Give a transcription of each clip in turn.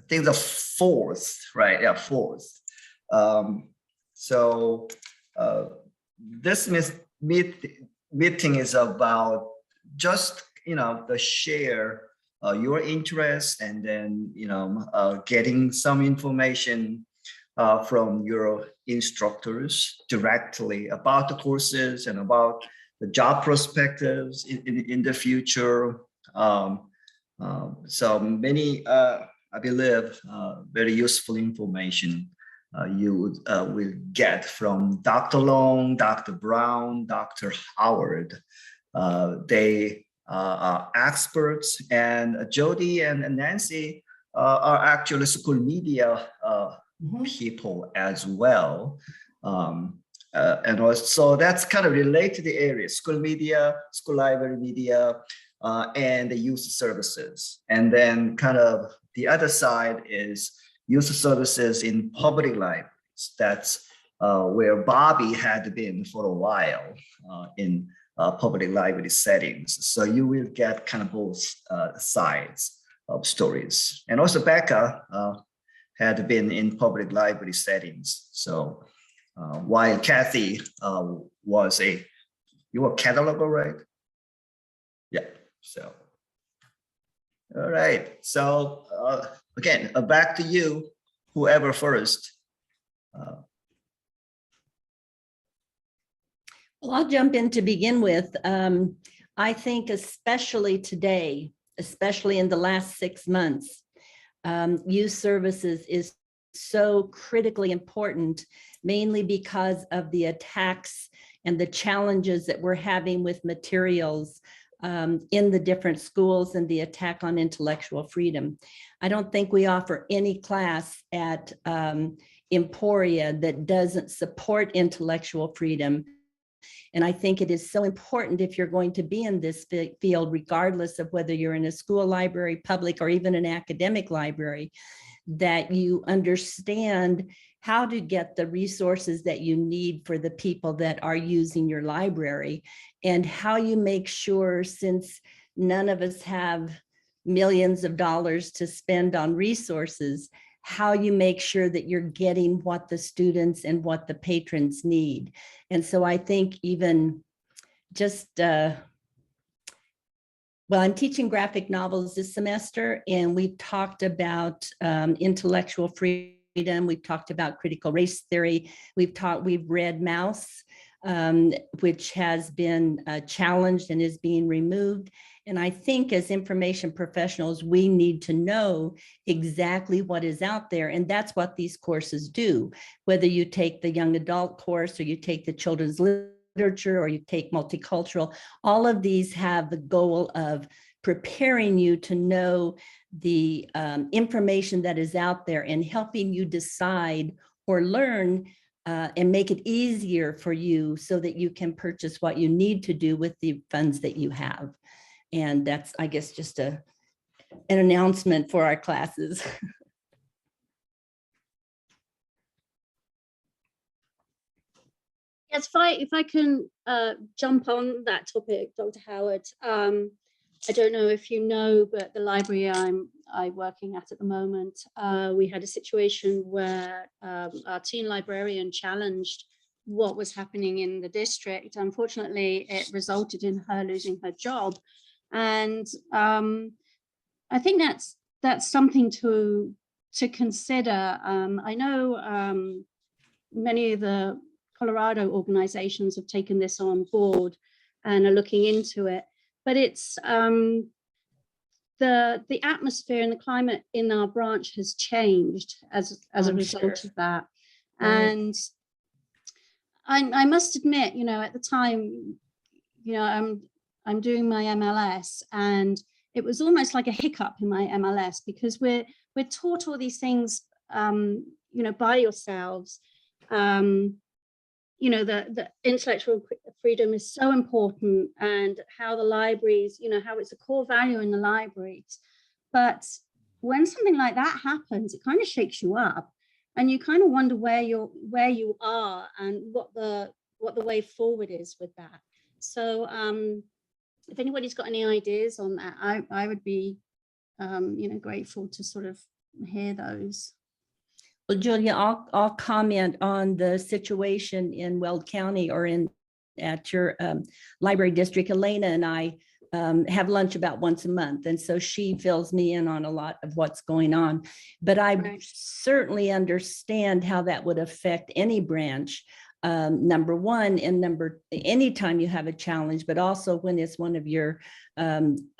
think the fourth, right? Yeah, fourth. So this meeting is about just, the share your interest, and then, getting some information from your instructors directly about the courses and about the job perspectives in the future. So many, I believe, very useful information you will get from Dr. Long, Dr. Brown, Dr. Howard. They are experts, and Jody and Nancy are actually school media people as well. And also that's kind of related to the area, school media, school library media, and the youth services. And then kind of the other side is youth services in public libraries. That's where Bobbie had been for a while in public library settings. So you will get kind of both sides of stories. And also Becca had been in public library settings. So while Kathy was you were a cataloger, right? Yeah, so. All right, so again, back to you, whoever first. Well, I'll jump in to begin with. I think especially today, especially in the last 6 months, youth services is so critically important, mainly because of the attacks and the challenges that we're having with materials in the different schools and the attack on intellectual freedom. I don't think we offer any class at Emporia that doesn't support intellectual freedom. And I think it is so important, if you're going to be in this field, regardless of whether you're in a school library, public, or even an academic library, that you understand how to get the resources that you need for the people that are using your library, and how you make sure, since none of us have millions of dollars to spend on resources, how you make sure that you're getting what the students and what the patrons need. And so I think even just, well, I'm teaching graphic novels this semester, and we've talked about intellectual freedom. We've talked about critical race theory. We've read Mouse, which has been challenged and is being removed. And I think as information professionals, we need to know exactly what is out there. And that's what these courses do. Whether you take the young adult course, or you take the children's literature, or you take multicultural, all of these have the goal of preparing you to know the information that is out there, and helping you decide or learn and make it easier for you so that you can purchase what you need to do with the funds that you have. And that's, I guess, just an announcement for our classes. Yes, if I can jump on that topic, Dr. Howard. I don't know if you know, but the library I'm working at the moment, we had a situation where our teen librarian challenged what was happening in the district. Unfortunately, it resulted in her losing her job. And I think that's something to consider. I know many of the Colorado organizations have taken this on board and are looking into it, but it's the atmosphere and the climate in our branch has changed as a result of that. Right. And I must admit, at the time, I'm doing my MLS, and it was almost like a hiccup in my MLS, because we're taught all these things, by yourselves. The intellectual freedom is so important, and how the libraries, how it's a core value in the libraries. But when something like that happens, it kind of shakes you up, and you kind of wonder where you are and what the way forward is with that. So if anybody's got any ideas on that, I would be grateful to sort of hear those. Well, Julia, I'll comment on the situation in Weld County or at your library district. Elena and I have lunch about once a month. And so she fills me in on a lot of what's going on. But I certainly understand how that would affect any branch. Number one, and anytime you have a challenge, but also when it's one of your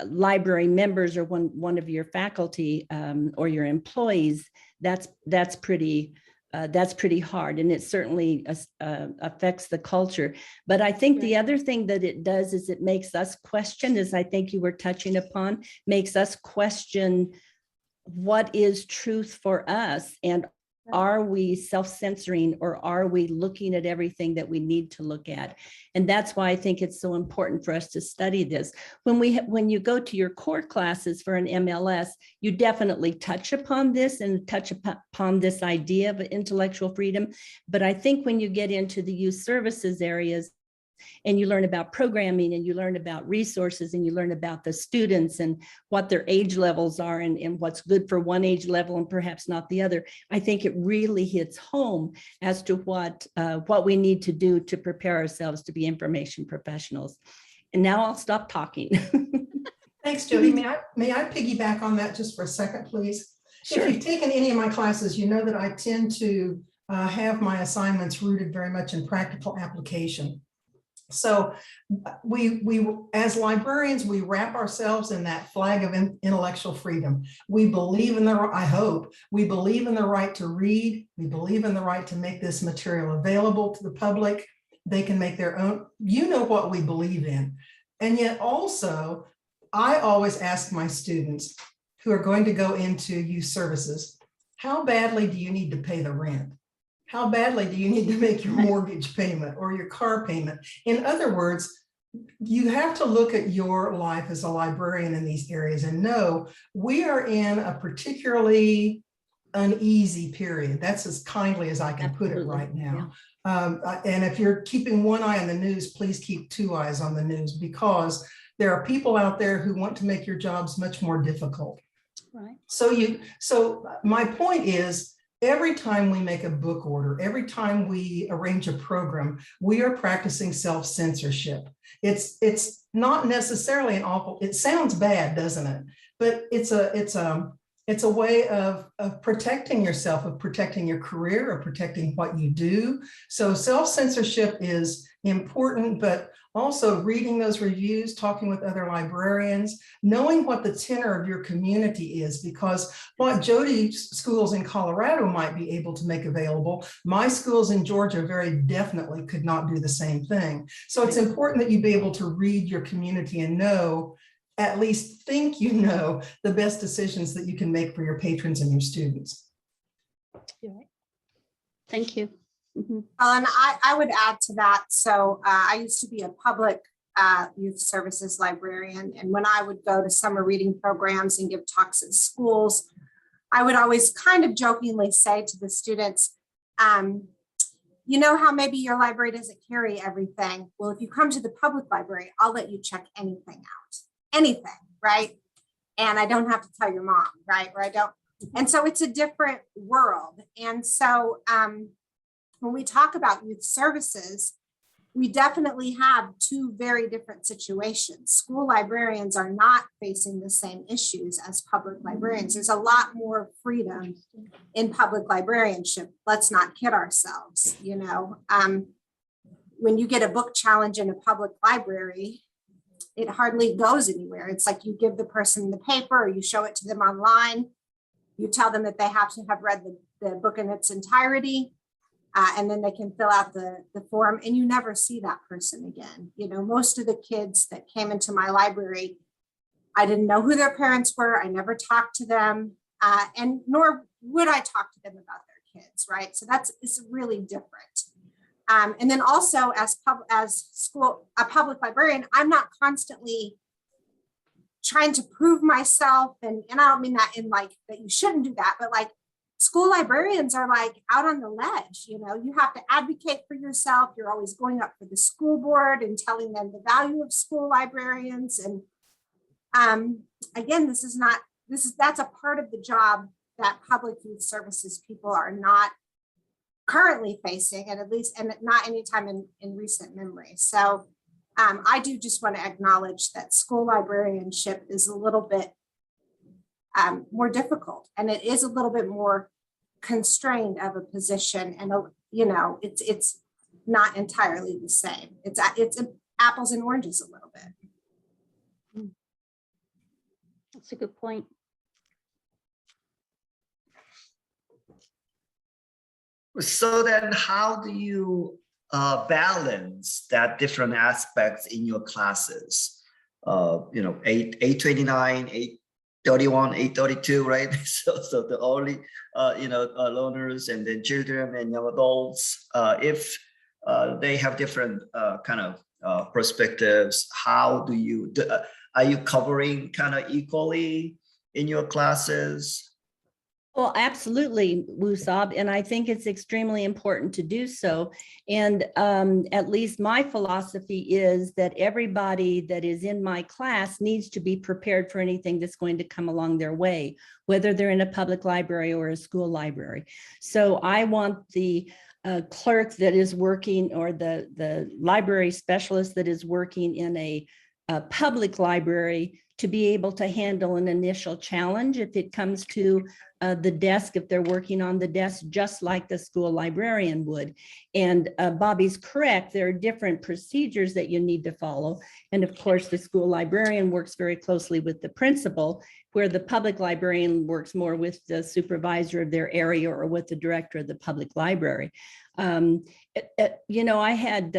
library members or one of your faculty or your employees, that's pretty hard, and it certainly affects the culture. But I think the other thing that it does is it makes us question, as I think you were touching upon, makes us question what is truth for us, and are we self-censoring, or are we looking at everything that we need to look at? And that's why I think it's so important for us to study this. When you go to your core classes for an MLS, you definitely touch upon this and touch upon this idea of intellectual freedom. But I think when you get into the youth services areas, and you learn about programming, and you learn about resources, and you learn about the students and what their age levels are, and what's good for one age level and perhaps not the other, I think it really hits home as to what we need to do to prepare ourselves to be information professionals. And now I'll stop talking. Thanks, Jody. May I piggyback on that just for a second, please? Sure. If you've taken any of my classes, you know that I tend to have my assignments rooted very much in practical application. So we as librarians, we wrap ourselves in that flag of intellectual freedom. We believe in I hope, we believe in the right to read. We believe in the right to make this material available to the public. They can make their own, you know what we believe in. And yet also, I always ask my students who are going to go into youth services, how badly do you need to pay the rent? How badly do you need to make your mortgage payment or your car payment? In other words, you have to look at your life as a librarian in these areas and know we are in a particularly uneasy period. That's as kindly as I can put it right now. Yeah. And if you're keeping one eye on the news, please keep two eyes on the news, because there are people out there who want to make your jobs much more difficult. Right. So my point is, every time we make a book order, every time we arrange a program, we are practicing self-censorship. It's not necessarily an awful, it sounds bad, doesn't it? But it's a way of protecting yourself, of protecting your career, of protecting what you do. So self-censorship is important, but also reading those reviews, talking with other librarians, knowing what the tenor of your community is, because what Jody's schools in Colorado might be able to make available, my schools in Georgia very definitely could not do the same thing. So it's important that you be able to read your community and know, at least think you know, the best decisions that you can make for your patrons and your students. Thank you. Mm-hmm. And I would add to that. So I used to be a public youth services librarian. And when I would go to summer reading programs and give talks at schools, I would always kind of jokingly say to the students, you know how maybe your library doesn't carry everything? Well, if you come to the public library, I'll let you check anything out, anything, right? And I don't have to tell your mom, right? Or I don't. And so it's a different world. And so when we talk about youth services, we definitely have two very different situations. School librarians are not facing the same issues as public librarians. There's a lot more freedom in public librarianship. Let's not kid ourselves. You know, when you get a book challenge in a public library, it hardly goes anywhere. It's like you give the person the paper, or you show it to them online. You tell them that they have to have read the book in its entirety. And then they can fill out the form, and you never see that person again. You know, most of the kids that came into my library, I didn't know who their parents were. I never talked to them, and nor would I talk to them about their kids, right? So it's really different. And then also as a public librarian, I'm not constantly trying to prove myself, and I don't mean that in like that you shouldn't do that, but like, school librarians are like out on the ledge. You know, you have to advocate for yourself. You're always going up for the school board and telling them the value of school librarians. And again, that's a part of the job that public youth services people are not currently facing, and at least, and not anytime in recent memory. So I do just want to acknowledge that school librarianship is a little bit more difficult, and it is a little bit more constrained of a position, and you know, it's not entirely the same. It's apples and oranges a little bit. That's a good point. So then how do you balance that different aspects in your classes? You know, 829, 831, 832, right? So the only, you know, learners and then children and young adults, if they have different kind of perspectives, how do you, are you covering kind of equally in your classes? Well, absolutely, Wusab, and I think it's extremely important to do so. And at least my philosophy is that everybody that is in my class needs to be prepared for anything that's going to come along their way, whether they're in a public library or a school library. So I want the clerk that is working, or the library specialist that is working in a public library, to be able to handle an initial challenge if it comes to the desk, if they're working on the desk, just like the school librarian would. And Bobbie's correct, there are different procedures that you need to follow. And of course, the school librarian works very closely with the principal, where the public librarian works more with the supervisor of their area or with the director of the public library. You know, I had,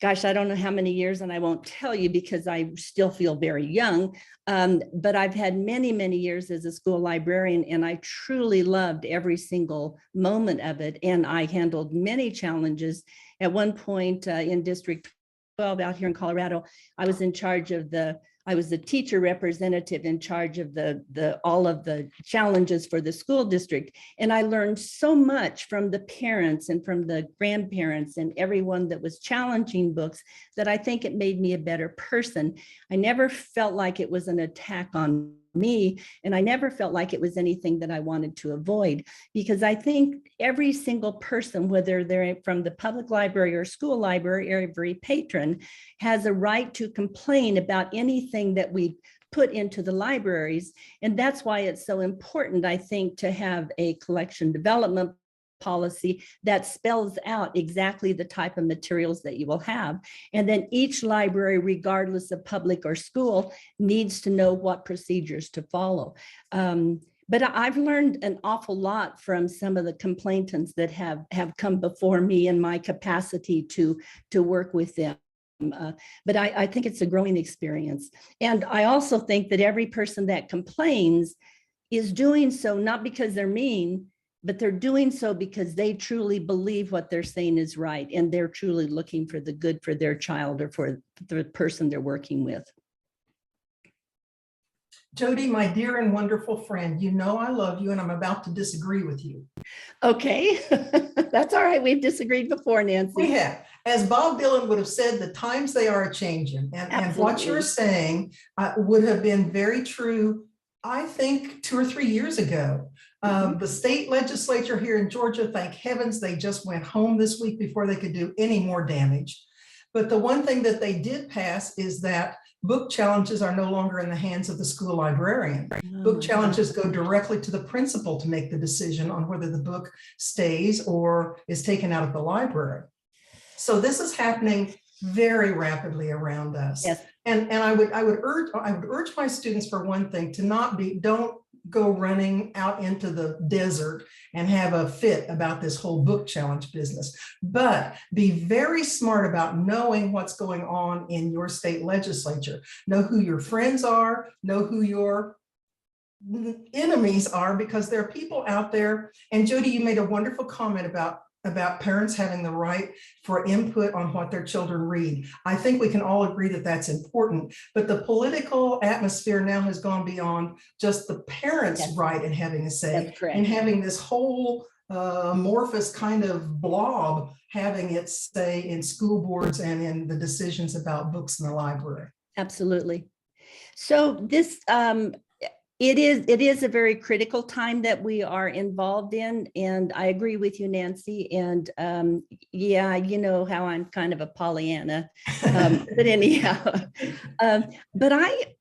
gosh, I don't know how many years, and I won't tell you because I still feel very young, but I've had many, many years as a school librarian, and I truly loved every single moment of it. And I handled many challenges. At one point in District 12 out here in Colorado, I was in charge of I was the teacher representative in charge of all of the challenges for the school district. And I learned so much from the parents and from the grandparents and everyone that was challenging books, that I think it made me a better person. I never felt like it was an attack on me, and I never felt like it was anything that I wanted to avoid, because I think every single person, whether they're from the public library or school library, every patron has a right to complain about anything that we put into the libraries. And that's why it's so important, I think, to have a collection development policy that spells out exactly the type of materials that you will have. And then each library, regardless of public or school, needs to know what procedures to follow. But I've learned an awful lot from some of the complainants that have come before me in my capacity to work with them. But I think it's a growing experience. And I also think that every person that complains is doing so not because they're mean, but they're doing so because they truly believe what they're saying is right, and they're truly looking for the good for their child or for the person they're working with. Jody, my dear and wonderful friend, you know I love you, and I'm about to disagree with you. Okay, that's all right. We've disagreed before, Nancy. We have. As Bob Dylan would have said, the times they are a-changing. And what you're saying would have been very true, I think, 2 or 3 years ago. The state legislature here in Georgia, thank heavens, they just went home this week before they could do any more damage. But the one thing that they did pass is that book challenges are no longer in the hands of the school librarian. Book challenges go directly to the principal to make the decision on whether the book stays or is taken out of the library. So this is happening very rapidly around us. Yes. And I would urge my students, for one thing, to don't go running out into the desert and have a fit about this whole book challenge business, but be very smart about knowing what's going on in your state legislature. Know who your friends are, know who your enemies are, because there are people out there. And Jody, you made a wonderful comment about parents having the right for input on what their children read. I think we can all agree that that's important, but the political atmosphere now has gone beyond just the parents' right in having a say, and having this whole amorphous kind of blob having its say in school boards and in the decisions about books in the library. Absolutely. So this, It is a very critical time that we are involved in, and I agree with you, Nancy. And yeah, you know how I'm kind of a Pollyanna, but anyhow, but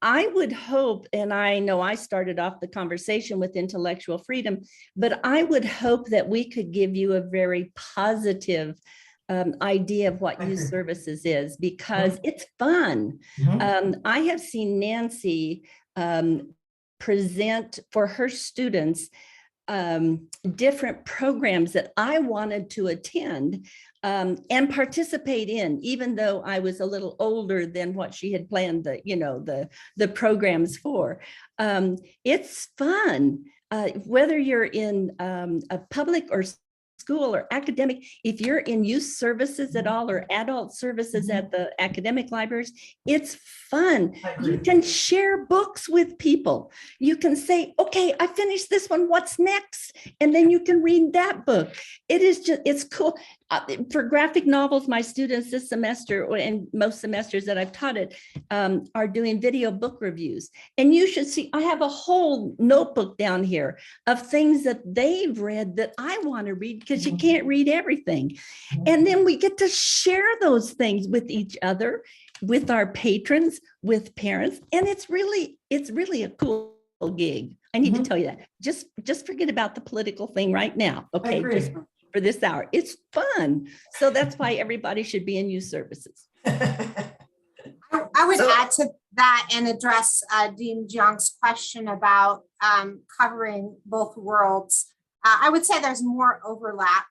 I would hope, and I know I started off the conversation with intellectual freedom, but I would hope that we could give you a very positive idea of what youth services is, because it's fun. I have seen Nancy present for her students different programs that I wanted to attend and participate in, even though I was a little older than what she had planned the programs for. It's fun. Whether you're in a public or school or academic, if you're in youth services at all or adult services at the academic libraries, it's fun. You can share books with people. You can say, okay, I finished this one, what's next? And then you can read that book. It's cool. For graphic novels, my students this semester, and most semesters that I've taught it, are doing video book reviews. And you should see, I have a whole notebook down here of things that they've read that I want to read, because you can't read everything. And then we get to share those things with each other, with our patrons, with parents. And it's really a cool gig. I need to tell you that. Just forget about the political thing right now. Okay. Just for this hour. It's fun. So that's why everybody should be in youth services. I would add to that and address Dean Jiang's question about covering both worlds. I would say there's more overlap,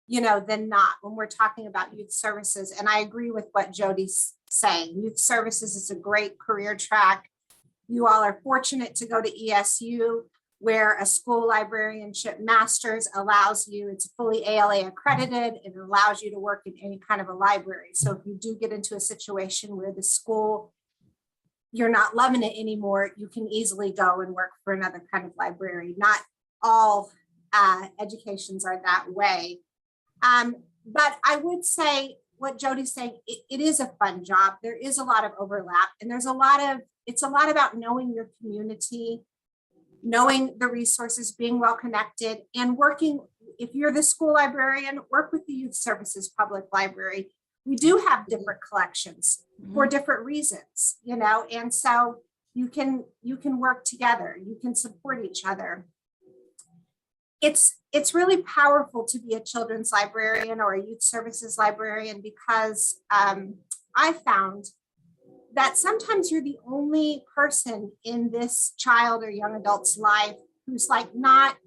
than not when we're talking about youth services. And I agree with what Jody's saying. Youth services is a great career track. You all are fortunate to go to ESU, where a school librarianship master's allows you, it's fully ALA accredited, it allows you to work in any kind of a library. So if you do get into a situation where the school, you're not loving it anymore, you can easily go and work for another kind of library. Not all educations are that way. But I would say what Jody's saying, it is a fun job. There is a lot of overlap, and it's a lot about knowing your community, knowing the resources, being well connected, and working. If you're the school librarian, work with the youth services public library. We do have different collections for different reasons, and so you can work together, you can support each other. It's really powerful to be a children's librarian or a youth services librarian, because I found that sometimes you're the only person in this child or young adult's life who's not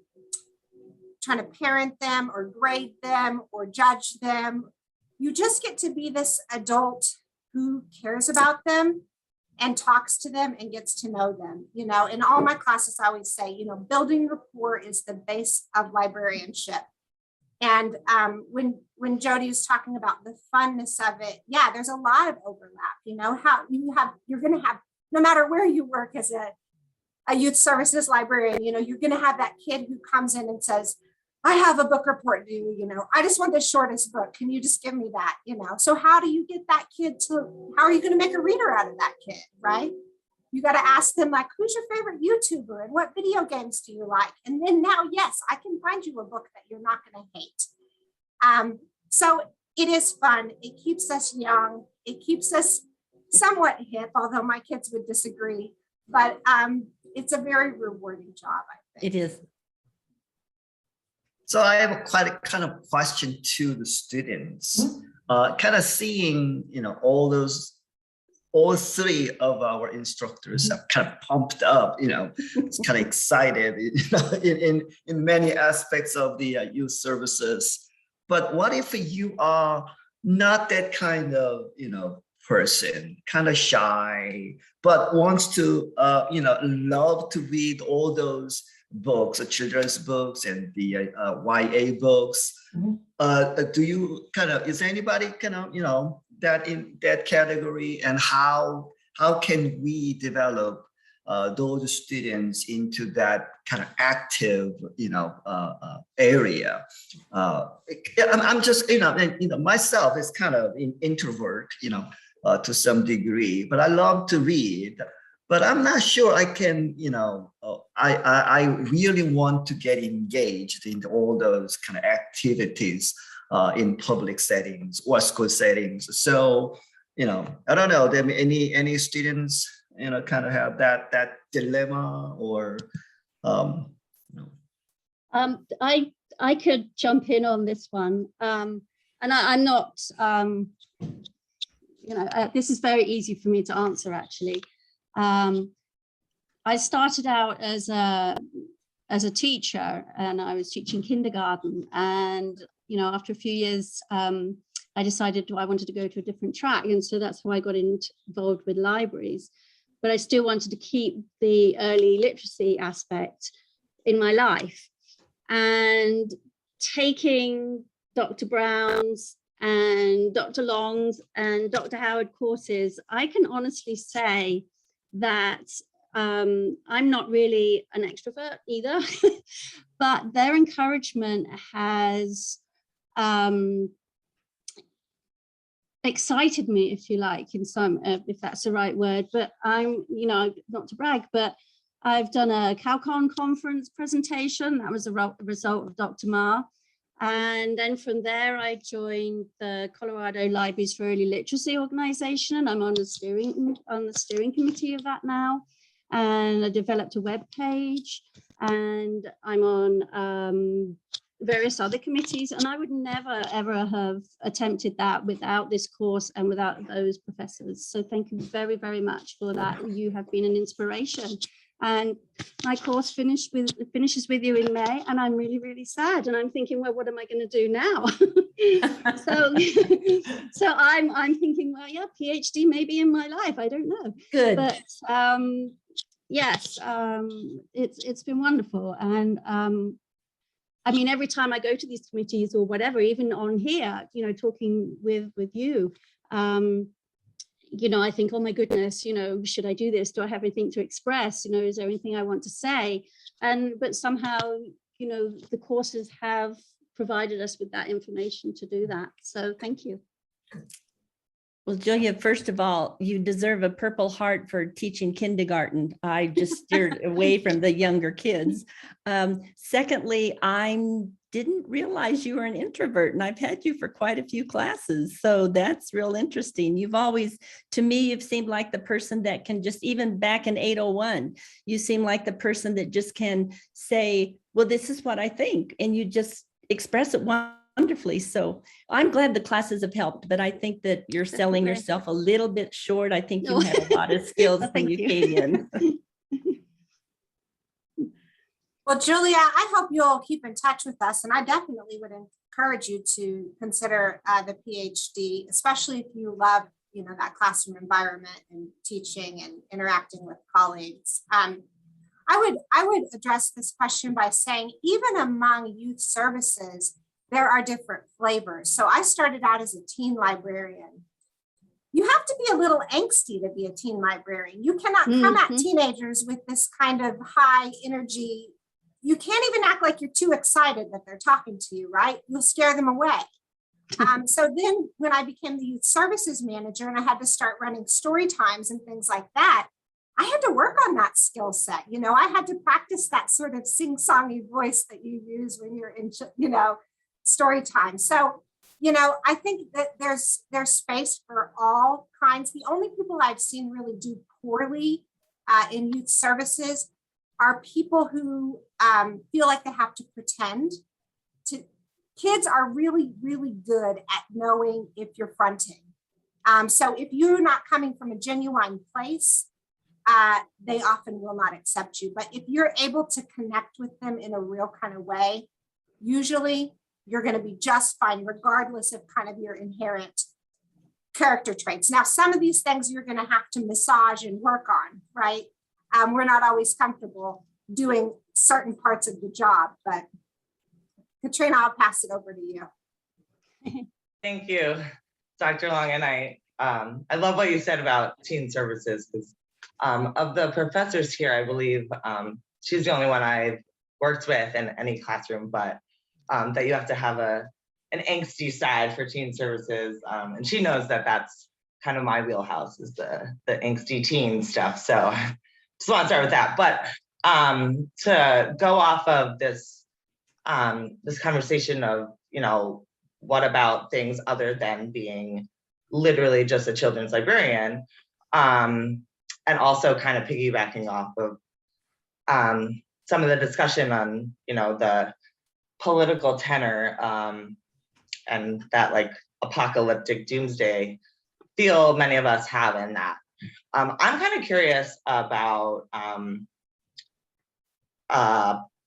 trying to parent them or grade them or judge them. You just get to be this adult who cares about them and talks to them and gets to know them. In all my classes, I always say, building rapport is the base of librarianship. And when Jody was talking about the funness of it, yeah, there's a lot of overlap. How you're going to have, no matter where you work as a youth services librarian, you're going to have that kid who comes in and says, I have a book report due, I just want the shortest book. Can you just give me that? So how do you get that kid how are you going to make a reader out of that kid, right? You got to ask them, who's your favorite YouTuber and what video games do you like? And then now, yes, I can find you a book that you're not going to hate. So it is fun. It keeps us young. It keeps us somewhat hip, although my kids would disagree. But it's a very rewarding job, I think. It is. So I have quite a kind of question to the students, kind of seeing, all three of our instructors are kind of pumped up, it's kind of excited, in many aspects of the youth services. But what if you are not that kind of, person, kind of shy, but wants to, love to read all those books, children's books and the YA books. Do you is anybody that in that category, and how can we develop those students into that kind of active, area? I'm just, myself is kind of an introvert, to some degree, but I love to read. but I'm not sure I can, I really want to get engaged in all those kind of activities in public settings or school settings. So, I don't know, there any students, kind of have that dilemma or, I could jump in on this one. And I'm not, this is very easy for me to answer, actually. I started out as a teacher, and I was teaching kindergarten. And, after a few years, I decided I wanted to go to a different track. And so that's how I got involved with libraries. But I still wanted to keep the early literacy aspect in my life. And taking Dr. Brown's and Dr. Long's and Dr. Howard courses, I can honestly say that I'm not really an extrovert either, but their encouragement has excited me, if you like, in some, if that's the right word. But I'm, not to brag, but I've done a CalCon conference presentation. That was a result of Dr. Ma. And then from there, I joined the Colorado Libraries for Early Literacy organization, and I'm on the steering committee of that now. And I developed a web page, and I'm on various other committees. And I would never, ever have attempted that without this course and without those professors. So thank you very, very much for that. You have been an inspiration. And my course finishes with you in May, and I'm really, really sad. And I'm thinking, well, what am I going to do now? so I'm thinking, well, yeah, PhD maybe in my life. I don't know. Good. But yes, it's been wonderful. And I mean, every time I go to these committees or whatever, even on here, talking with you, I think, oh my goodness, should I do this? Do I have anything to express? Is there anything I want to say? But somehow, the courses have provided us with that information to do that. So thank you. Well, Julia, first of all, you deserve a Purple Heart for teaching kindergarten. I just steered away from the younger kids. Secondly, I didn't realize you were an introvert, and I've had you for quite a few classes. So that's real interesting. You've always, to me, you've seemed like the person that can just, even back in 801, you seem like the person that just can say, well, this is what I think, and you just express it wonderfully. So I'm glad the classes have helped, but I think that you're selling yourself a little bit short. I think you had a lot of skills when you came in. Well, Julia, I hope you'll keep in touch with us, and I definitely would encourage you to consider the PhD, especially if you love, that classroom environment and teaching and interacting with colleagues. I would address this question by saying, even among youth services, there are different flavors. So I started out as a teen librarian. You have to be a little angsty to be a teen librarian. You cannot come at teenagers with this kind of high energy. You can't even act like you're too excited that they're talking to you, right? You'll scare them away. So then when I became the youth services manager and I had to start running story times and things like that, I had to work on that skill set. I had to practice that sort of sing-songy voice that you use when you're in, story time. So, I think that there's space for all kinds. The only people I've seen really do poorly in youth services are people who feel like they have to pretend. Kids are really, really good at knowing if you're fronting. So if you're not coming from a genuine place, they often will not accept you. But if you're able to connect with them in a real kind of way, usually you're going to be just fine, regardless of kind of your inherent character traits. Now, some of these things you're going to have to massage and work on, right? We're not always comfortable doing certain parts of the job, but Katrina, I'll pass it over to you. Thank you, Dr. Long. And I love what you said about teen services, because of the professors here, I believe she's the only one I've worked with in any classroom, but that you have to have an angsty side for teen services. And she knows that that's kind of my wheelhouse, is the angsty teen stuff. So want to start with that. But to go off of this this conversation of, what about things other than being literally just a children's librarian, and also kind of piggybacking off of some of the discussion on, the political tenor and that like apocalyptic doomsday feel many of us have in that. I'm kind of curious about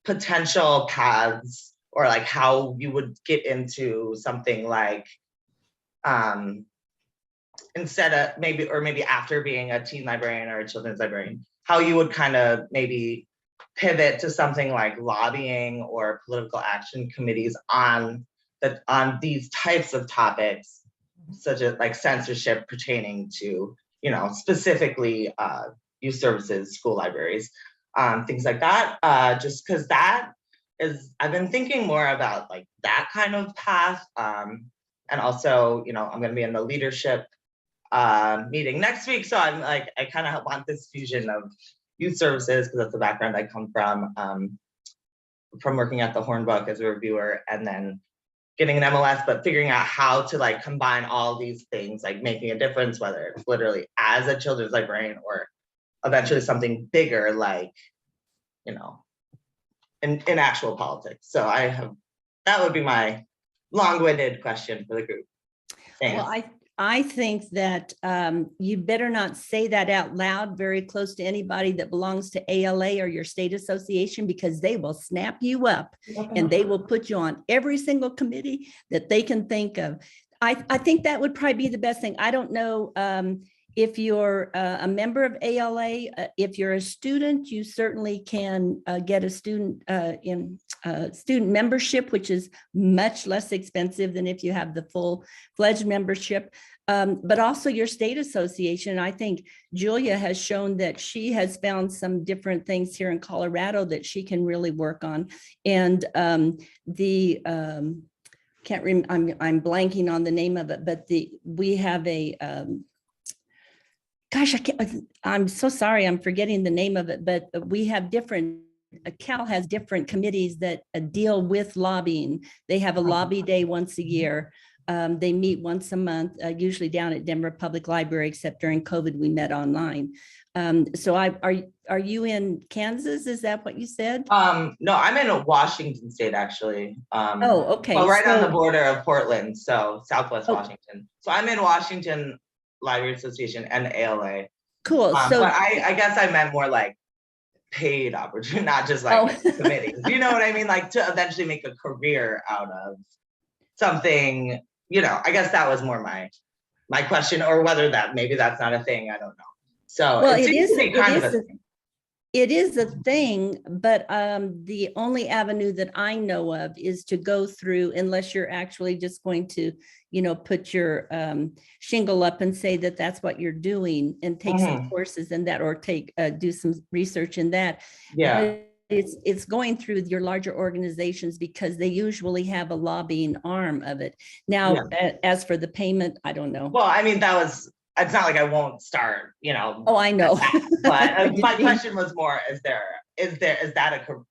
potential paths, or like how you would get into something like instead of maybe after being a teen librarian or a children's librarian, how you would kind of maybe pivot to something like lobbying or political action committees on these types of topics, such as like censorship pertaining to, specifically youth services, school libraries, things like that. Just because I've been thinking more about like that kind of path. And also, I'm going to be in the leadership meeting next week. So I'm like, I kind of want this fusion of youth services, because that's the background I come from working at the Hornbook as a reviewer, and then getting an MLS, but figuring out how to like combine all these things, like making a difference, whether it's literally as a children's librarian or eventually something bigger, like, in actual politics. So that would be my long-winded question for the group. Thanks. Well, I think that you better not say that out loud very close to anybody that belongs to ALA or your state association, because they will snap you up and they will put you on every single committee that they can think of. I think that would probably be the best thing. I don't know if you're a member of ALA. If you're a student, you certainly can get a student membership, which is much less expensive than if you have the full-fledged membership. But also your state association. I think Julia has shown that she has found some different things here in Colorado that she can really work on. And I'm blanking on the name of it, but we have a gosh, I'm so sorry, I'm forgetting the name of it, but we have Cal has different committees that deal with lobbying. They have a lobby day once a year. They meet once a month, usually down at Denver Public Library, except during COVID, we met online. So are you in Kansas? Is that what you said? No, I'm in Washington State, actually. Oh, okay. Well, right on the border of Portland, so Southwest Washington. So I'm in Washington Library Association and ALA. Cool. But I guess I meant more like paid opportunity, not just like committees. You know what I mean? Like to eventually make a career out of something, I guess that was more my question, or whether maybe that's not a thing. I don't know. So well, it is a thing, but the only avenue that I know of is to go through, unless you're actually just going to, put your shingle up and say that that's what you're doing, and take some courses in that, or do some research in that. Yeah. But it's going through your larger organizations, because they usually have a lobbying arm of it. Now, as for the payment, I don't know. Well, I mean, it's not like I won't start, Oh, I know. But my question was more, is that an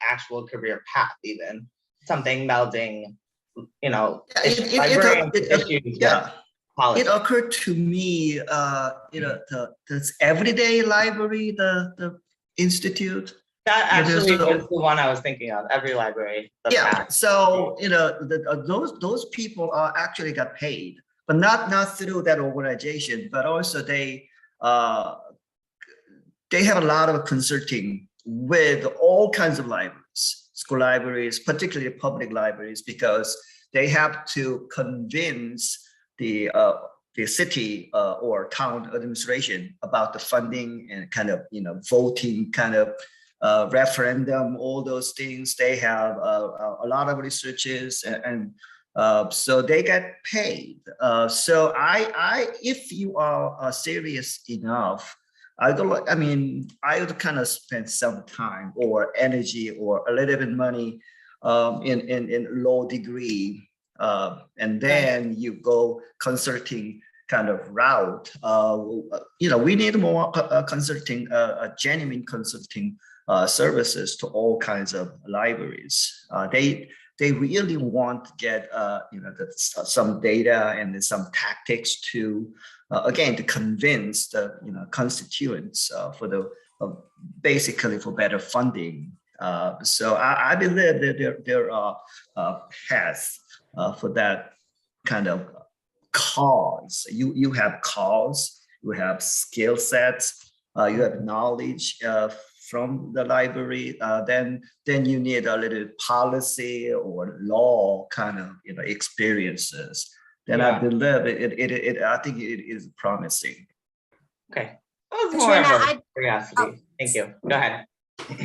actual career path, even something melding, issues. It occurred to me, this everyday library, the institute. That actually was the one I was thinking of. Every library. So those people are actually got paid, but not through that organization, but also they have a lot of consulting with all kinds of libraries, school libraries, particularly public libraries, because they have to convince the city or town administration about the funding and kind of voting kind of referendum, all those things. They have a lot of researches, and so they get paid. So if you are serious enough, I would kind of spend some time or energy or a little bit of money in low degree, and then you go consulting kind of route, we need more consulting, genuine consulting services to all kinds of libraries. They really want to get some data and then some tactics to again to convince the constituents for the basically for better funding. So I believe that there are paths for that kind of cause. You have cause, you have skill sets, you have knowledge from the library. Then you need a little policy or law kind of experiences. Then I believe it. I think it is promising. Okay, that was more of a curiosity. Thank you. Go ahead.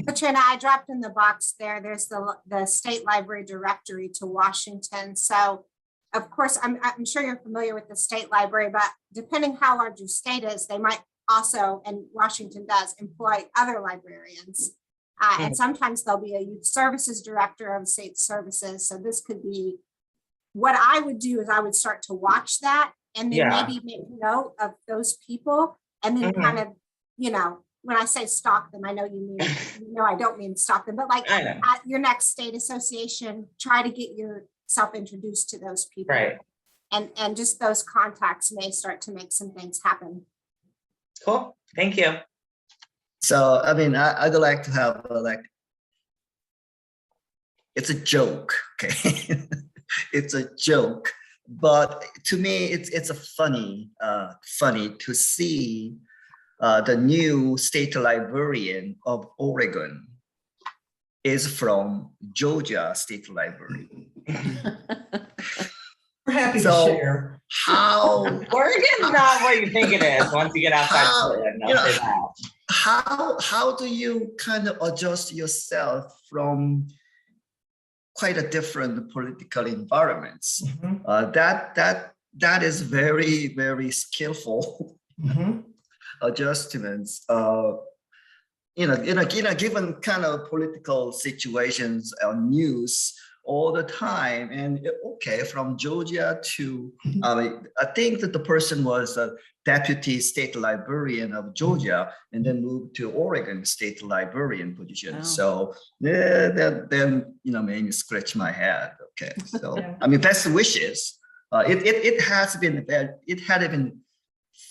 Katrina, I dropped in the box there. There's the state library directory to Washington. So of course, I'm sure you're familiar with the state library, but depending how large your state is, they might also, and Washington does, employ other librarians. And sometimes there'll be a youth services director of state services. So this could be, what I would do is I would start to watch that and then maybe make note of those people and then kind of, when I say stalk them, I know you mean, I don't mean stalk them, but like at your next state association, try to get yourself introduced to those people. Right. And just those contacts may start to make some things happen. Cool. Thank you. So, I mean, I'd like to have it's a joke, okay? It's a joke, but to me, it's a funny to see the new state librarian of Oregon is from Georgia State Library. We're happy to share. How Oregon's not what you think it is once you get outside Portland. I'll say that. How do you kind of adjust yourself from quite a different political environments? That is very, very skillful adjustments. In a given kind of political situations or news all the time, and okay, from Georgia to I think that the person was a deputy state librarian of Georgia and then moved to Oregon state librarian position. Wow. So then made me scratch my head. Okay, so I mean, best wishes. It had been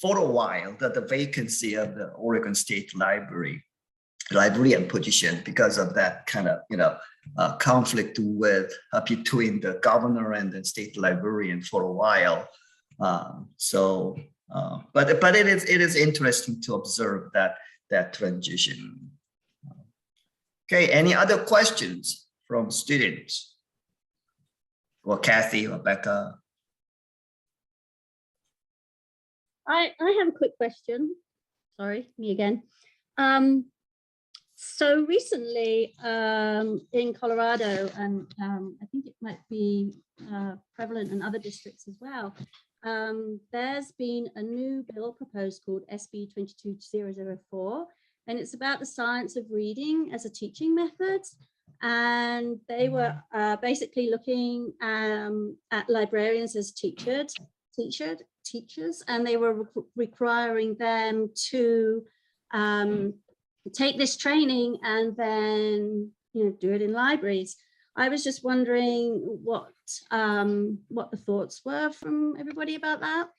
for a while that the vacancy of the Oregon State librarian position because of that kind of conflict with between the governor and the state librarian for a while. But it is interesting to observe that transition. Okay, any other questions from students? Well, Kathy or Becca? I have a quick question. Sorry, me again. So recently in Colorado, and I think it might be prevalent in other districts as well, there's been a new bill proposed called SB 22004, and it's about the science of reading as a teaching method. And they were basically looking at librarians as teachers, and they were requiring them to take this training and then do it in libraries. I was just wondering what the thoughts were from everybody about that.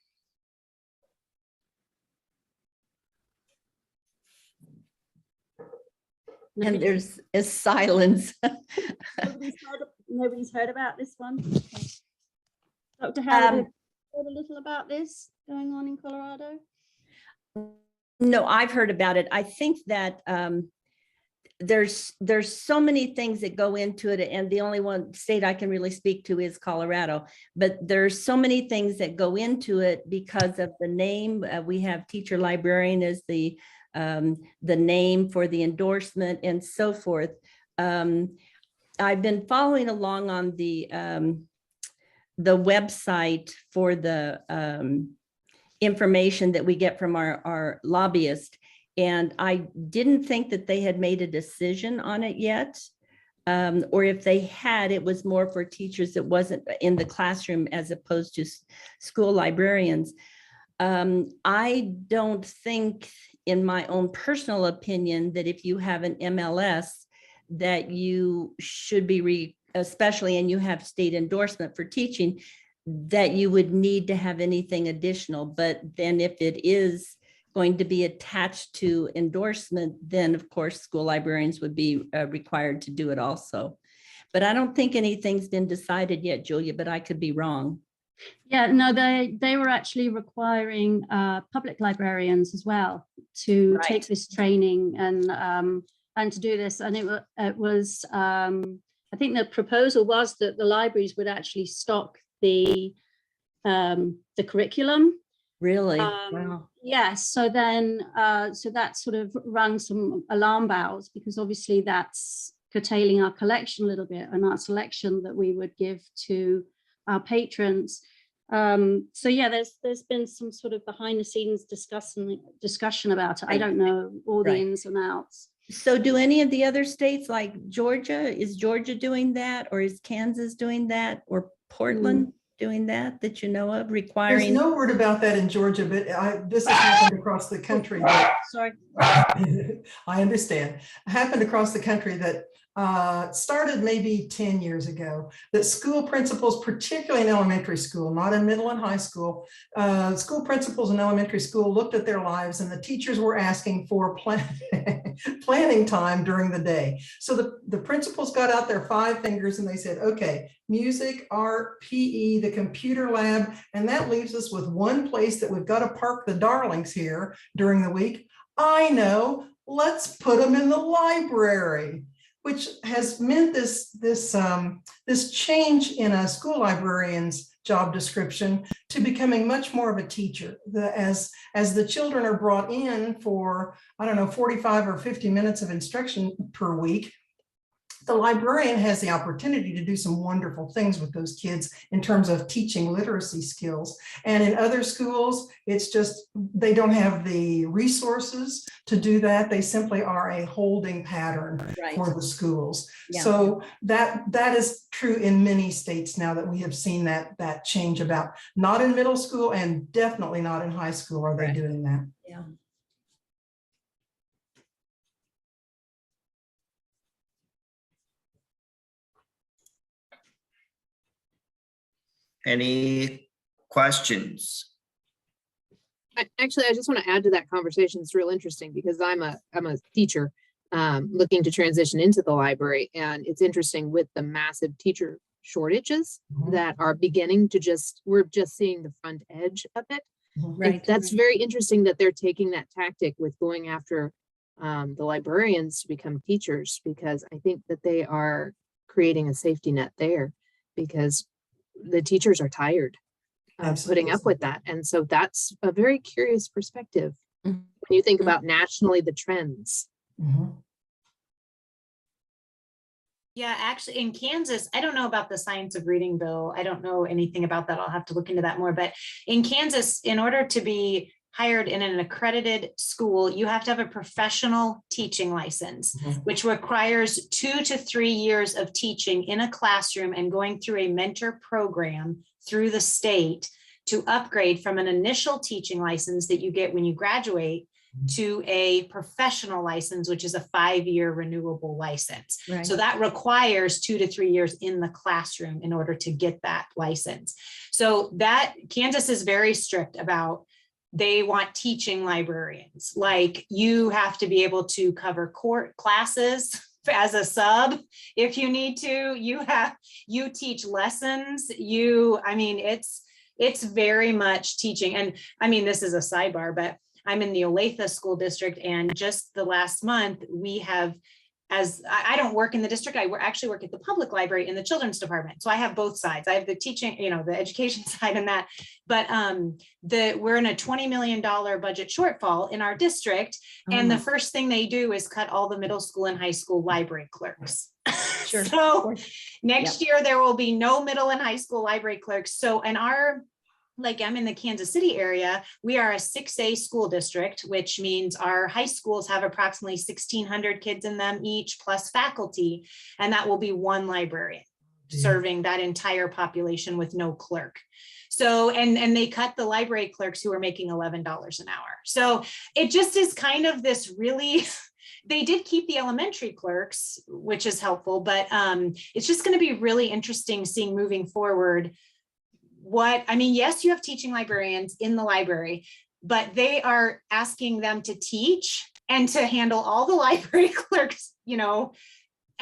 And there's a silence. Nobody's heard about this one. Okay. Dr. Howard, heard a little about this going on in Colorado? No, I've heard about it. I think that there's so many things that go into it, and the only one state I can really speak to is Colorado. But there's so many things that go into it because of the name. We have teacher librarian as the name for the endorsement and so forth. I've been following along on the website for the information that we get from our lobbyist. And I didn't think that they had made a decision on it yet. Or if they had, it was more for teachers that wasn't in the classroom as opposed to school librarians. I don't think, in my own personal opinion, that if you have an MLS, that you should be, especially, and you have state endorsement for teaching, that you would need to have anything additional. But then if it is going to be attached to endorsement, then of course school librarians would be required to do it also. But I don't think anything's been decided yet, Julia, but I could be wrong. Yeah, no, they were actually requiring public librarians as well to take this training and to do this. And it was I think the proposal was that the libraries would actually stock the curriculum. Really? Wow. Yes. So then, so that sort of rang some alarm bells, because obviously that's curtailing our collection a little bit and our selection that we would give to our patrons. So yeah, there's been some sort of behind the scenes discussion about it. I don't know all the ins and outs. So do any of the other states, like Georgia, is Georgia doing that, or is Kansas doing that, or Portland doing that you know of, requiring? There's no word about that in Georgia, but this has happened across the country. Sorry. I understand. It happened across the country that started maybe 10 years ago, that school principals, particularly in elementary school, not in middle and high school, school principals in elementary school looked at their lives, and the teachers were asking for planning time during the day. So the principals got out their 5 fingers and they said, okay, music, art, PE, the computer lab, and that leaves us with one place that we've got to park the darlings here during the week. I know, let's put them in the library, which has meant this change in a school librarian's job description to becoming much more of a teacher. As the children are brought in for, I don't know, 45 or 50 minutes of instruction per week, the librarian has the opportunity to do some wonderful things with those kids in terms of teaching literacy skills. And in other schools, it's just, they don't have the resources to do that. They simply are a holding pattern for the schools. Yeah. So that is true in many states now, that we have seen that change about, not in middle school and definitely not in high school are they doing that. Yeah. Any questions? Actually, I just want to add to that conversation. It's real interesting because I'm a teacher looking to transition into the library, and it's interesting with the massive teacher shortages that are beginning to we're just seeing the front edge of it. Right. That's very interesting that they're taking that tactic with going after the librarians to become teachers, because I think that they are creating a safety net there, because the teachers are tired of putting up with that. And so that's a very curious perspective when you think about nationally the trends. Yeah, actually in Kansas, I don't know about the science of reading bill. I don't know anything about that. I'll have to look into that more. But in Kansas, in order to be hired in an accredited school, you have to have a professional teaching license, which requires 2 to 3 years of teaching in a classroom and going through a mentor program through the state to upgrade from an initial teaching license that you get when you graduate to a professional license, which is a 5-year renewable license. Right. So that requires 2 to 3 years in the classroom in order to get that license. So that Kansas is very strict about, they want teaching librarians. Like, you have to be able to cover court classes as a sub if you need to. You teach lessons. I mean, it's very much teaching. And I mean, this is a sidebar, but I'm in the Olathe School District, and just the last month we have, as I don't work in the district, I actually work at the public library in the children's department. So I have both sides. I have the teaching, the education side and that, but we're in a $20 million budget shortfall in our district. And the first thing they do is cut all the middle school and high school library clerks. Sure. So next year there will be no middle and high school library clerks. So, and I'm in the Kansas City area, we are a 6A school district, which means our high schools have approximately 1,600 kids in them each, plus faculty, and that will be one librarian. serving that entire population with no clerk. So, and they cut the library clerks who are making $11 an hour. So it just is kind of this really, they did keep the elementary clerks, which is helpful, but it's just going to be really interesting seeing moving forward yes, you have teaching librarians in the library, but they are asking them to teach and to handle all the library clerks,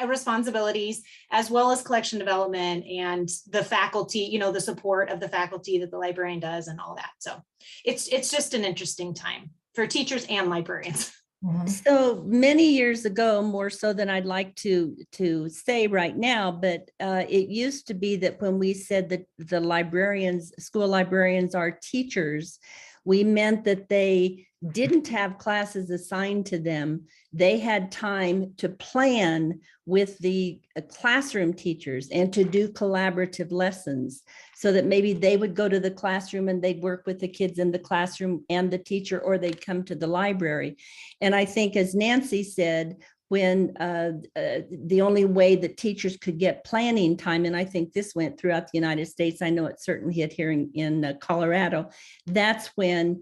responsibilities, as well as collection development and the faculty, the support of the faculty that the librarian does and all that. So it's just an interesting time for teachers and librarians. So many years ago, more so than I'd like to say right now, but it used to be that when we said that the librarians, school librarians are teachers, we meant that they didn't have classes assigned to them. They had time to plan with the classroom teachers and to do collaborative lessons so that maybe they would go to the classroom and they'd work with the kids in the classroom and the teacher, or they'd come to the library. And I think, as Nancy said, when the only way that teachers could get planning time, and I think this went throughout the United States, I know it certainly hit here in Colorado, that's when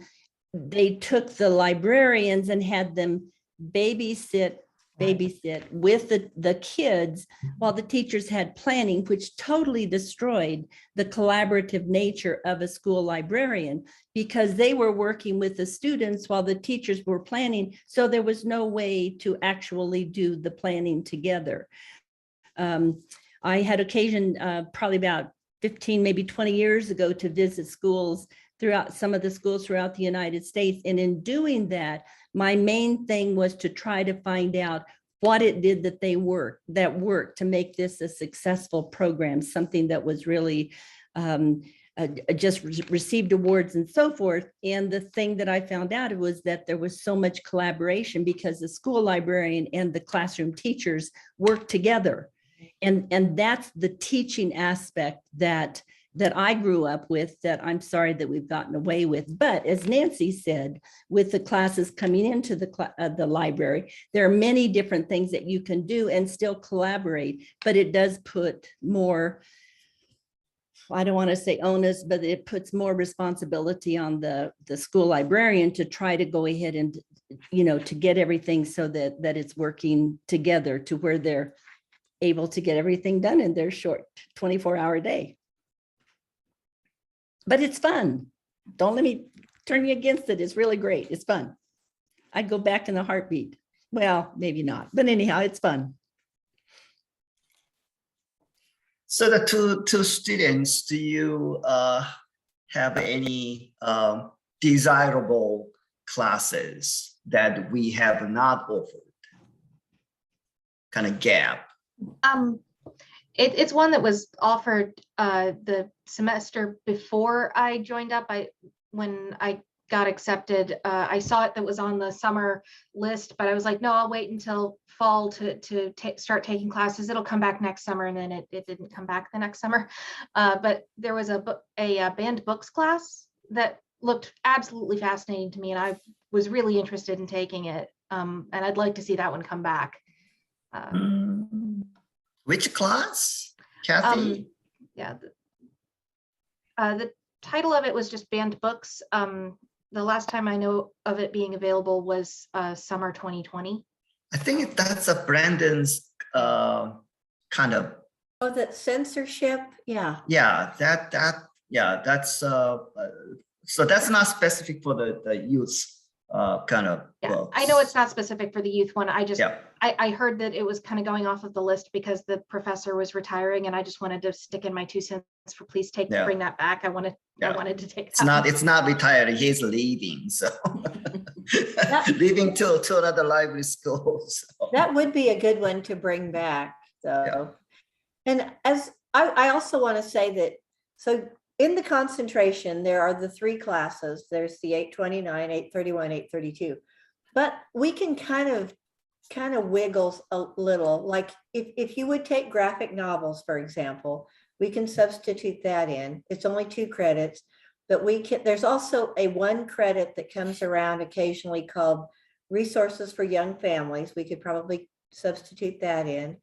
they took the librarians and had them babysit with the kids while the teachers had planning, which totally destroyed the collaborative nature of a school librarian, because they were working with the students while the teachers were planning. So there was no way to actually do the planning together. I had occasion probably about 15, maybe 20 years ago to visit schools throughout some of the schools throughout the United States. And in doing that, my main thing was to try to find out what it did that worked to make this a successful program, something that was really just received awards and so forth. And the thing that I found out was that there was so much collaboration because the school librarian and the classroom teachers worked together. And that's the teaching aspect that I grew up with, that I'm sorry that we've gotten away with. But as Nancy said, with the classes coming into the library, there are many different things that you can do and still collaborate, but it does put more, I don't want to say onus, but it puts more responsibility on the school librarian to try to go ahead and, to get everything so that it's working together to where they're able to get everything done in their short 24-hour day. But it's fun. Don't let me turn you against it. It's really great. It's fun. I'd go back in a heartbeat. Well, maybe not, but anyhow, it's fun. So the two students, do you have any desirable classes that we have not offered? Kind of gap. It's one that was offered the semester before I joined up. When I got accepted, I saw it that was on the summer list, but I was like, no, I'll wait until fall to start taking classes. It'll come back next summer, and then it didn't come back the next summer. But there was a banned books class that looked absolutely fascinating to me, and I was really interested in taking it. And I'd like to see that one come back. Which class, Kathy? The title of it was just banned books. The last time I know of it being available was summer 2020. I think that's a Brandon's kind of. Oh, that censorship, yeah. Yeah, that's so that's not specific for the youth kind of books. I know it's not specific for the youth one. Yeah. I heard that it was kind of going off of the list because the professor was retiring, and I just wanted to stick in my 2 cents for please bring that back. I wanted to take that. It's not retired, he's leaving, so leaving to another library school. So. That would be a good one to bring back, though. Yeah. And as I also want to say that, so in the concentration, there are the 3 classes. There's the 829, 831, 832. But we can kind of wiggle a little. Like if you would take graphic novels, for example, we can substitute that in. It's only 2 credits, but there's also a 1 credit that comes around occasionally called Resources for Young Families. We could probably substitute that in.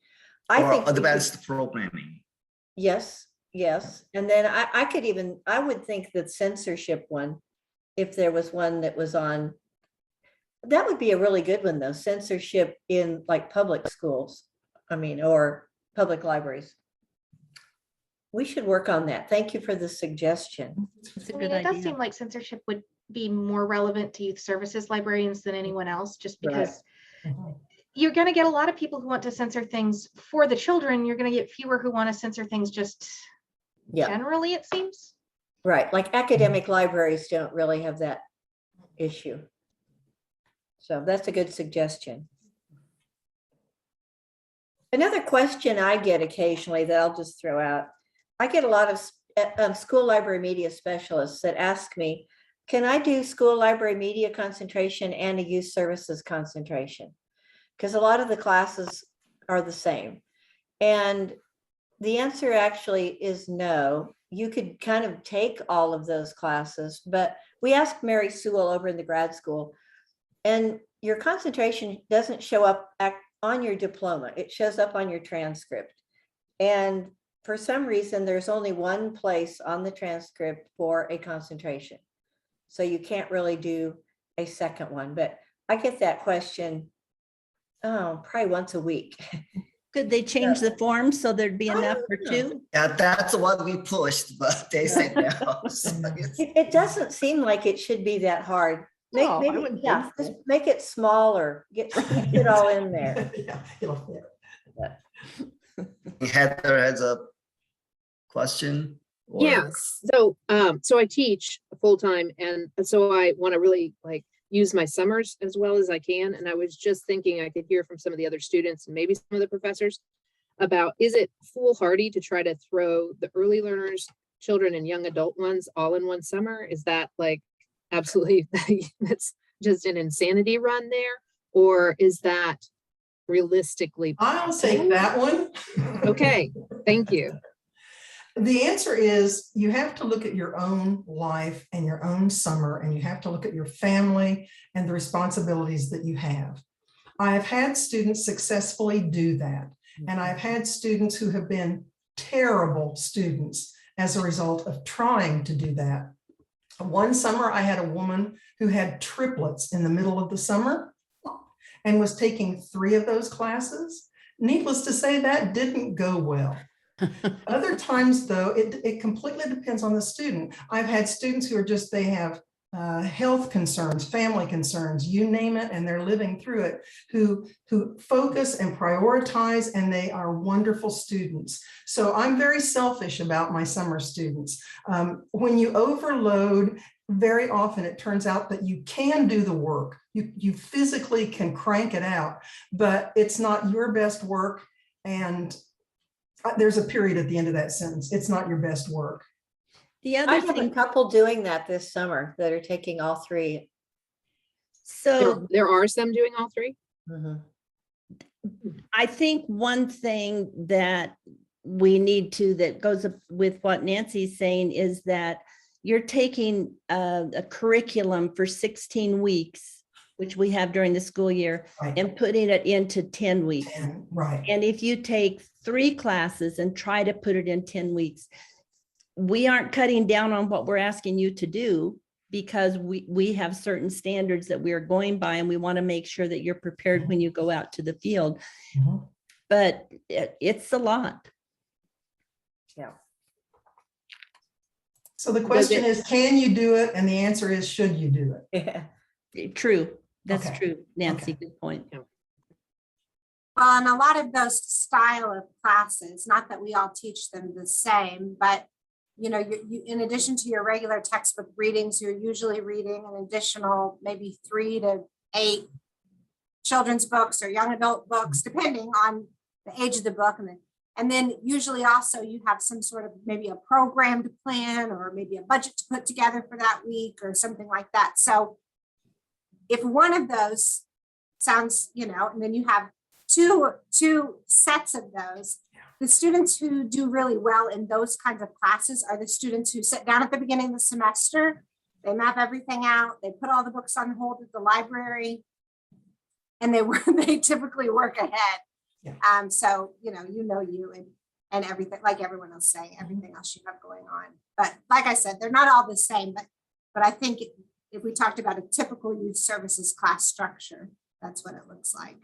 I think advanced programming. Yes, yes. And then I would think that censorship one, if there was one that was on, that would be a really good one though, censorship in like public schools. I mean, or public libraries. We should work on that. Thank you for the suggestion. It's a I good mean, it does idea. seem like censorship would be more relevant to youth services librarians than anyone else, just because you're going to get a lot of people who want to censor things for the children. You're going to get fewer who want to censor things just Yeah, generally, it seems. right. Like academic libraries don't really have that issue. So that's a good suggestion. Another question I get occasionally that I'll just throw out, I get a lot of school library media specialists that ask me, can I do school library media concentration and a youth services concentration? Because a lot of the classes are the same. And the answer actually is no. You could kind of take all of those classes, but we asked Mary Sewell over in the grad school, and your concentration doesn't show up on your diploma. It shows up on your transcript. And for some reason, there's only one place on the transcript for a concentration. So you can't really do a second one, but I get that question, probably once a week. Could they change the form so there'd be I enough don't for know. two? Yeah, that's what we pushed, but they said no. So it's- It doesn't seem like it should be that hard. No, I Maybe, wouldn't yeah, think so. just make it smaller, get it all in there. Yeah, it'll fit. Heather has a question. or- Yes. So I teach full time, and so I want to really like use my summers as well as I can. And I was just thinking I could hear from some of the other students and maybe some of the professors about, is it foolhardy to try to throw the early learners, children and young adult ones all in one summer? Is that like absolutely, that's just an insanity run there? Or is that realistically? I'll take that one. Okay, thank you. The answer is you have to look at your own life and your own summer, and you have to look at your family and the responsibilities that you have. I have had students successfully do that. And I've had students who have been terrible students as a result of trying to do that. One summer, I had a woman who had triplets in the middle of the summer and was taking 3 of those classes. Needless to say, that didn't go well. Other times, though, it completely depends on the student. I've had students who are just, they have health concerns, family concerns, you name it, and they're living through it, who focus and prioritize, and they are wonderful students. So I'm very selfish about my summer students. When you overload, very often it turns out that you can do the work. You physically can crank it out, but it's not your best work. And there's a period at the end of that sentence. It's not your best work. The I other have a thing, couple doing that this summer that are taking all 3. so There are some doing all 3. I think one thing that we need to, that goes up with what Nancy's saying, is that you're taking a curriculum for 16 weeks, which we have during the school year, Right. and putting it into 10 weeks. And, right. And if you take 3 classes and try to put it in 10 weeks, we aren't cutting down on what we're asking you to do, because we have certain standards that we are going by, and we want to make sure that you're prepared when you go out to the field. Mhm. But it's a lot. Yeah. So the question is, can you do it? And the answer is, should you do it? Yeah. True. That's Okay. true, Nancy. Okay. Good point. Well, and a lot of those style of classes, not that we all teach them the same, but you know, you in addition to your regular textbook readings, you're usually reading an additional maybe 3 to 8 children's books or young adult books, depending on the age of the book. And then usually also you have some sort of maybe a program to plan, or maybe a budget to put together for that week or something like that. So if one of those sounds, you know, and then you have two sets of those, the students who do really well in those kinds of classes are the students who sit down at the beginning of the semester, they map everything out, they put all the books on hold at the library, and they typically work ahead. Yeah. So, you know you, and everything, like everyone else saying, everything else you have going on. But like I said, they're not all the same, but I think if we talked about a typical youth services class structure, that's what it looks like.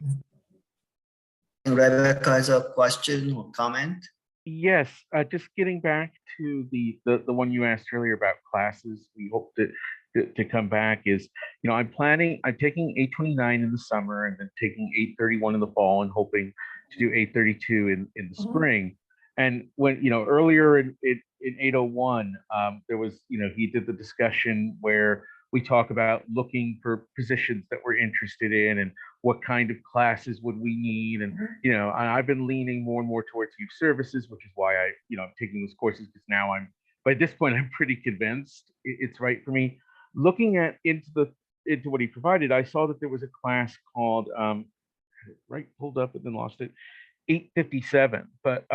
And Rebecca has a question or comment? Yes, just getting back to the one you asked earlier about classes, we hope to come back is, I'm taking 829 in the summer and then taking 831 in the fall and hoping to do 832 in the spring. And when, earlier in 801, there was, he did the discussion where we talk about looking for positions that we're interested in and what kind of classes would we need. And, I've been leaning more and more towards youth services, which is why I'm taking those courses, because now by this point, I'm pretty convinced it's right for me. Looking into what he provided, I saw that there was a class called, pulled up and then lost it, 857, but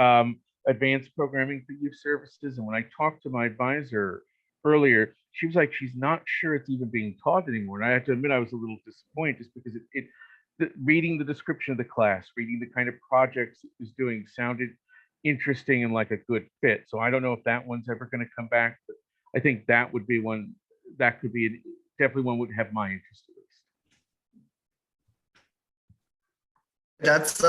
advanced programming for youth services. And when I talked to my advisor earlier, she was like, she's not sure it's even being taught anymore. And I have to admit, I was a little disappointed just because reading the description of the class, reading the kind of projects it was doing sounded interesting and like a good fit. So I don't know if that one's ever going to come back, but I think that would be one that could be definitely one would have my interest at least. That's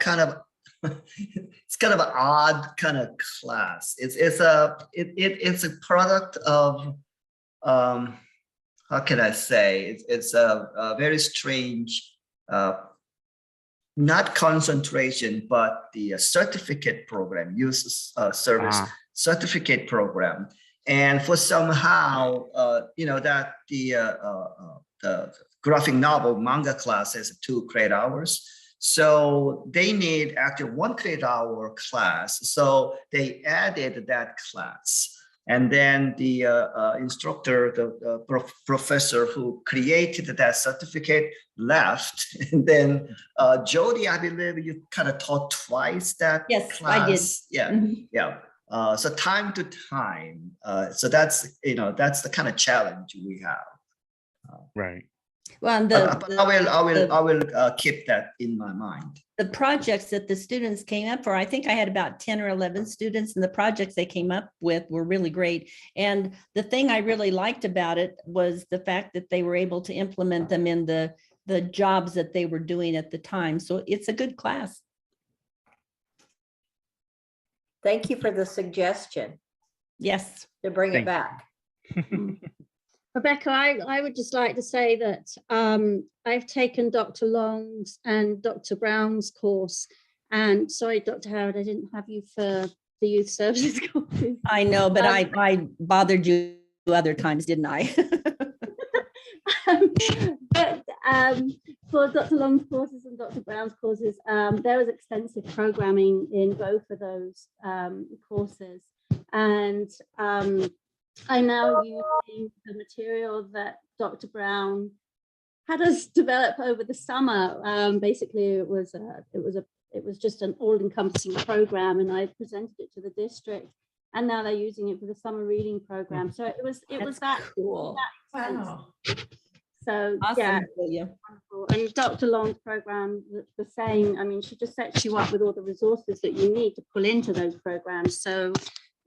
kind of it's kind of an odd kind of class. It's a product of how can I say, it's a very strange, not concentration, but the certificate program, youth service certificate program. And for somehow, that the graphic novel manga class has 2 credit hours. So they need actually 1 credit hour class. So they added that class. And then the instructor, the professor who created that certificate left. And then Jody, I believe you kind of taught twice that Yes, class. I did. Yeah, yeah. So time to time. So that's the kind of challenge we have. Right. Well, But I will keep that in my mind. The projects that the students came up for, I think I had about 10 or 11 students, and the projects they came up with were really great. And the thing I really liked about it was the fact that they were able to implement them in the jobs that they were doing at the time. So it's a good class. Thank you for the suggestion Yes. to bring it back. Rebecca, I would just like to say that I've taken Dr. Long's and Dr. Brown's course. And sorry, Dr. Howard, I didn't have you for the youth services course. I know, but I bothered you other times, didn't I? But for Dr. Long's courses and Dr. Brown's courses, there was extensive programming in both of those courses. And I'm now using the material that Dr. Brown had us develop over the summer. Basically, it was just an all-encompassing program, and I presented it to the district, and now they're using it for the summer reading program. So it was that cool. Wow. So Awesome. yeah, Julia. wonderful. And Dr. Long's program, the same. I mean, she just sets you up with all the resources that you need to pull into those programs. So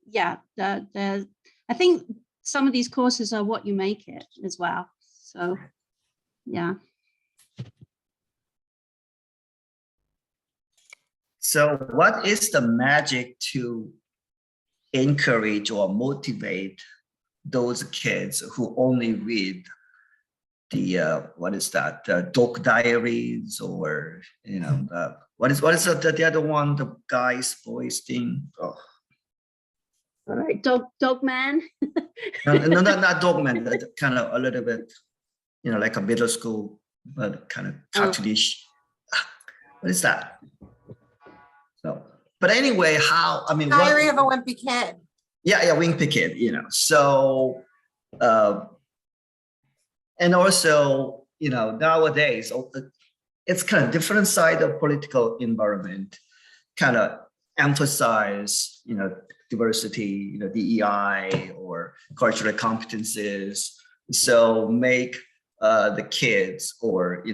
yeah, I think some of these courses are what you make it as well. So, yeah. So what is the magic to encourage or motivate those kids who only read the, what is that, dog diaries, or, what is the other one, the guy's voice thing? Oh. All right, dog man. No, not Dogman. Kind of a little bit, like a middle school, but kind of cartoonish. What is that? So, but anyway, Diary of a Wimpy Kid. Yeah, Wimpy Kid. So, and also, nowadays it's kind of different side of political environment, kind of emphasize, diversity, DEI or cultural competences. So make the kids, or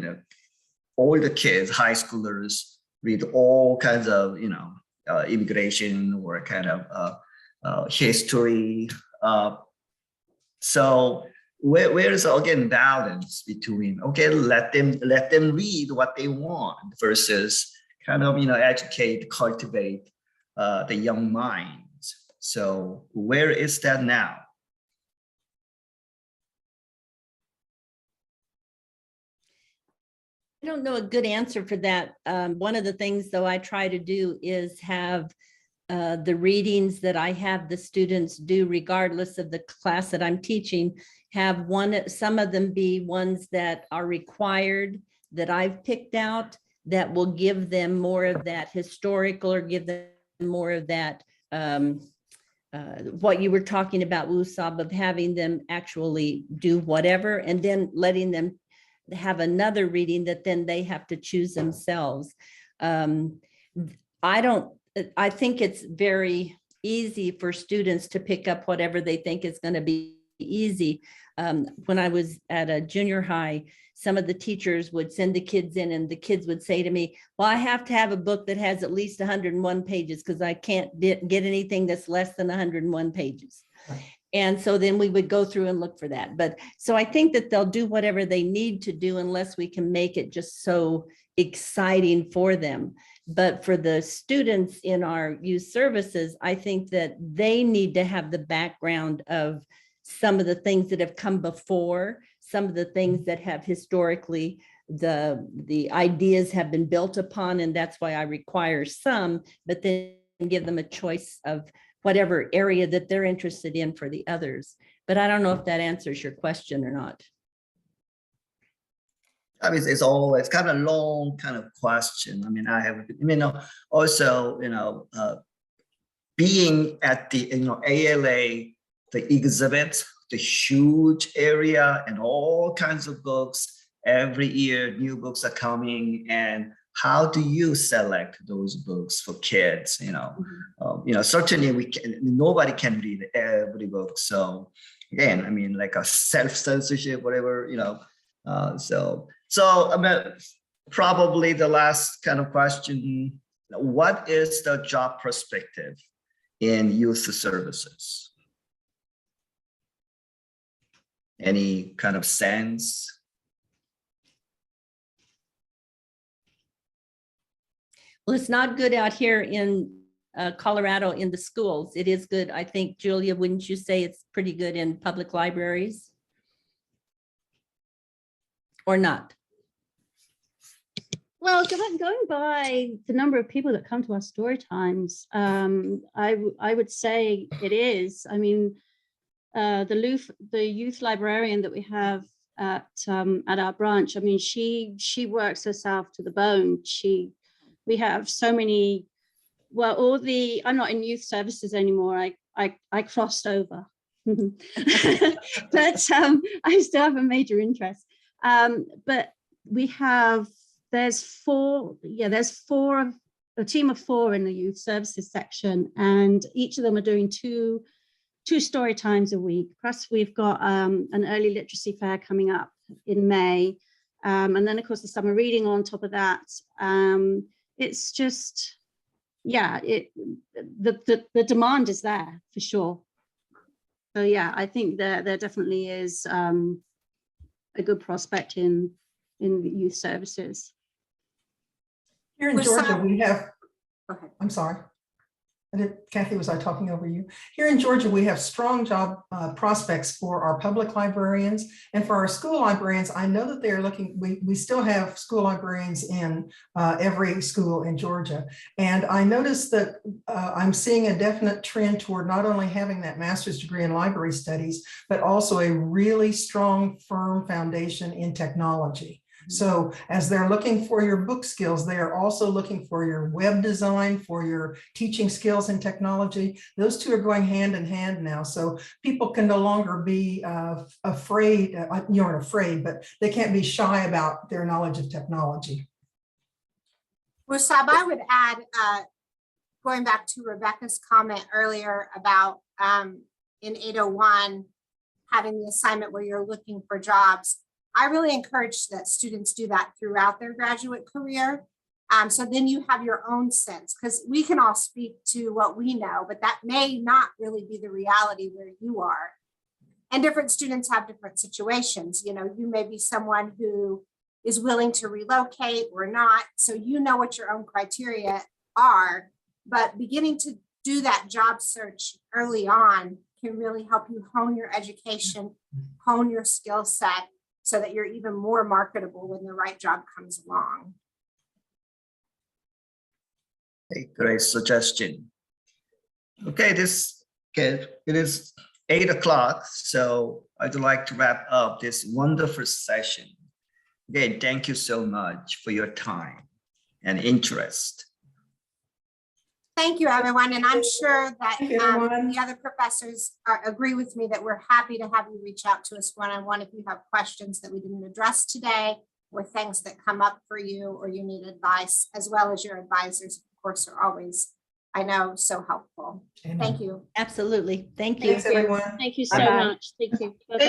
all the kids, high schoolers, read all kinds of immigration or kind of history. So where is again balance between, okay, let them read what they want versus kind of educate, cultivate the young minds. So where is that now? I don't know a good answer for that. One of the things, though, I try to do is have the readings that I have the students do, regardless of the class that I'm teaching, have some of them be ones that are required that I've picked out that will give them more of that historical, or give them more of that what you were talking about, Wusab, of having them actually do whatever, and then letting them have another reading that then they have to choose themselves. I think it's very easy for students to pick up whatever they think is going to be easy. When I was at a junior high, some of the teachers would send the kids in and the kids would say to me, well, I have to have a book that has at least 101 pages because I can't get anything that's less than 101 pages. Right. And so then we would go through and look for that. But so I think that they'll do whatever they need to do unless we can make it just so exciting for them. But for the students in our youth services, I think that they need to have the background of some of the things that have come before, some of the things that have historically, the ideas have been built upon, and that's why I require some, but then give them a choice of whatever area that they're interested in for the others. But I don't know if that answers your question or not. I mean, it's kind of a long kind of question. I mean, also, being at the, ALA, the exhibit, the huge area and all kinds of books. Every year, new books are coming, and how do you select those books for kids? Certainly nobody can read every book. So again, I mean, like a self-censorship, whatever, so I mean, probably the last kind of question, what is the job perspective in youth services? Any kind of sense? Well, it's not good out here in Colorado in the schools. It is good. I think, Julia, wouldn't you say it's pretty good in public libraries? Or not? Well, going by the number of people that come to our story times, I would say it is. I mean, the youth librarian that we have at our branch, I mean, she works herself to the bone. We have so many, well, I'm not in youth services anymore. I crossed over, but I still have a major interest. But there's a team of 4 in the youth services section, and each of them are doing two story times a week. Plus we've got an early literacy fair coming up in May. And then of course the summer reading on top of that. It's just, yeah, the demand is there for sure. So yeah, I think there definitely is a good prospect in youth services. Here in Georgia, we have, I'm sorry. Kathy, was I talking over you? Here in Georgia, we have strong job prospects for our public librarians and for our school librarians. I know that they're looking, we still have school librarians in every school in Georgia. And I noticed that I'm seeing a definite trend toward not only having that master's degree in library studies, but also a really strong, firm foundation in technology. So as they're looking for your book skills, they are also looking for your web design, for your teaching skills and technology. Those two are going hand in hand now. So people can no longer be afraid, you aren't afraid, but they can't be shy about their knowledge of technology. Wusab, I would add, going back to Rebecca's comment earlier about in 801, having the assignment where you're looking for jobs. I really encourage that students do that throughout their graduate career. So then you have your own sense, because we can all speak to what we know, but that may not really be the reality where you are. And different students have different situations. You know, you may be someone who is willing to relocate or not. So you know what your own criteria are, but beginning to do that job search early on can really help you hone your education, hone your skill set, so that you're even more marketable when the right job comes along. A great suggestion. Okay, it is 8 o'clock, so I'd like to wrap up this wonderful session. Again, thank you so much for your time and interest. Thank you, everyone. And I'm sure that Thank you, everyone. the other professors agree with me that we're happy to have you reach out to us one-on-one if you have questions that we didn't address today, or things that come up for you, or you need advice, as well as your advisors, of course, are always, I know, so helpful. Amen. Thank you. Absolutely. Thank you. Thanks, everyone. Thank you so Bye-bye. much. Thank you. Bye-bye.